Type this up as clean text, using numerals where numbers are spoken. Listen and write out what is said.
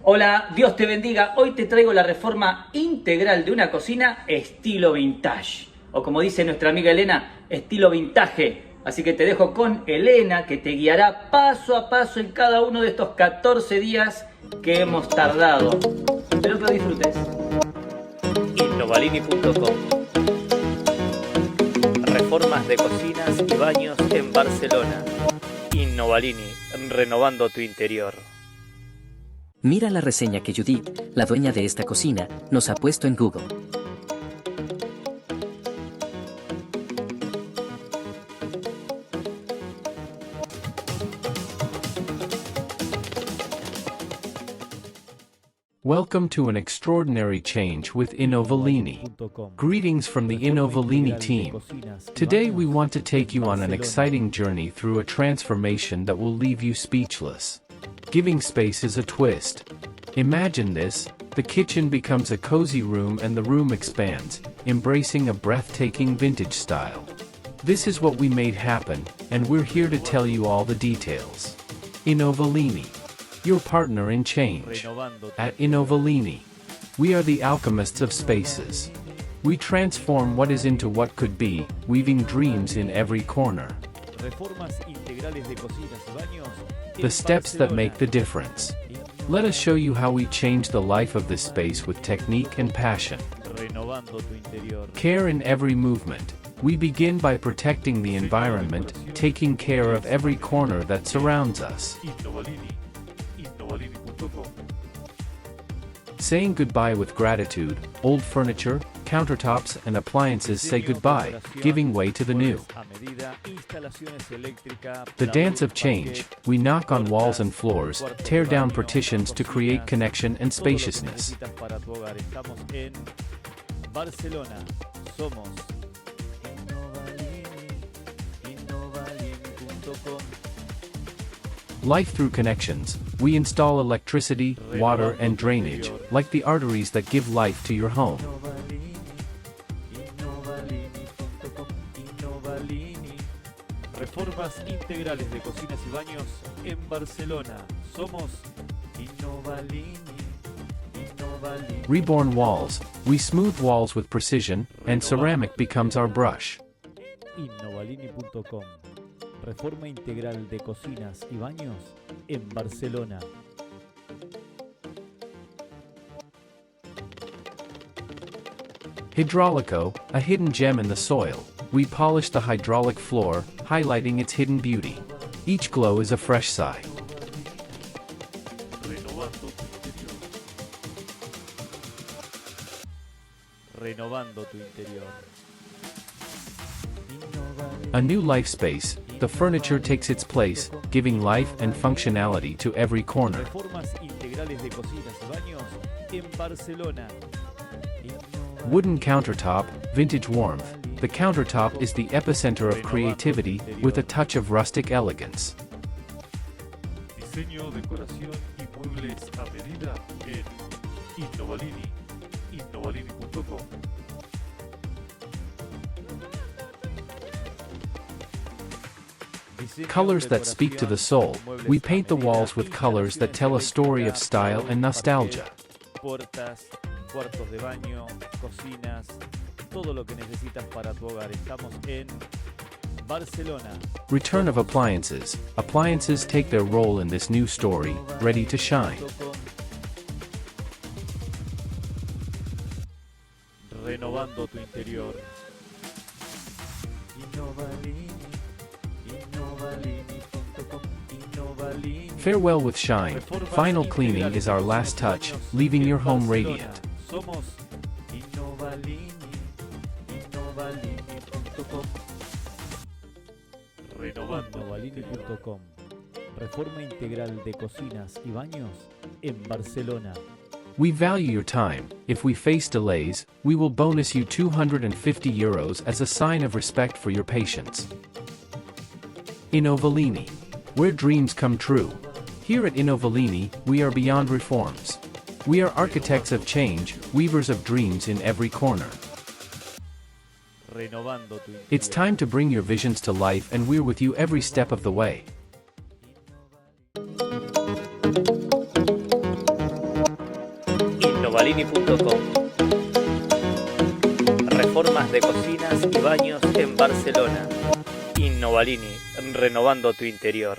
Hola, Dios te bendiga. Hoy te traigo la reforma integral de una cocina estilo vintage. O como dice nuestra amiga Elena, estilo vintage. Así que te dejo con Elena, que te guiará paso a paso en cada uno de estos 14 días que hemos tardado. Espero que lo disfrutes. Innovalini.com. Reformas de cocinas y baños en Barcelona. Innovalini, renovando tu interior. Mira la reseña que Judith, la dueña de esta cocina, nos ha puesto en Google. Welcome to an extraordinary change with Innovalini. Greetings from the Innovalini team. Today we want to take you on an exciting journey through a transformation that will leave you speechless. Giving spaces a twist. Imagine this, the kitchen becomes a cozy room and the room expands, embracing a breathtaking vintage style. This is what we made happen, and we're here to tell you all the details. Innovalini, your partner in change. At Innovalini, we are the alchemists of spaces. We transform what is into what could be, weaving dreams in every corner. The steps that make the difference. Let us show you how we change the life of this space with technique and passion. Care in every movement. We begin by protecting the environment, taking care of every corner that surrounds us. Saying goodbye with gratitude, old furniture, countertops and appliances say goodbye, giving way to the new. The dance of change, we knock on walls and floors, tear down partitions to create connection and spaciousness. Barcelona, somos Innovalini.com. Life through connections, we install electricity, water and drainage, like the arteries that give life to your home. Reformas integrales de cocinas y baños en Barcelona. Somos Innovalini. Reborn Walls, we smooth walls with precision, and ceramic becomes our brush. Innovalini.com. Reforma integral de cocinas y baños en Barcelona. Hydraulico, a hidden gem in the soil. We polish the hydraulic floor, highlighting its hidden beauty. Each glow is a fresh sigh. Renovando tu interior. A new life space, the furniture takes its place, giving life and functionality to every corner. Reformas integrales de cocinas y baños en Barcelona. Wooden countertop, vintage warmth. The countertop is the epicenter of creativity, with a touch of rustic elegance. Diseño, decoración y muebles a medida en Innovalini. Innovalini.com. Colors that speak to the soul. We paint the walls with colors that tell a story of style and nostalgia. Puertas, cuartos de baño, cocinas, todo lo que necesitas para tu hogar. Estamos en Barcelona. Return of appliances. Appliances take their role in this new story, ready to shine. Renovando tu interior. Farewell with shine. Final cleaning is our last touch, leaving your home radiant. Somos Innovalini.com. Innovalini.com. Reforma integral de cocinas y baños en Barcelona. We value your time. If we face delays, we will bonus you €250 as a sign of respect for your patience. Innovalini, where dreams come true. Here at Innovalini, we are beyond reforms. We are architects of change, weavers of dreams in every corner. It's time to bring your visions to life, and we're with you every step of the way. Innovalini.com. Reformas de cocinas y baños en Barcelona. Innovalini, renovando tu interior.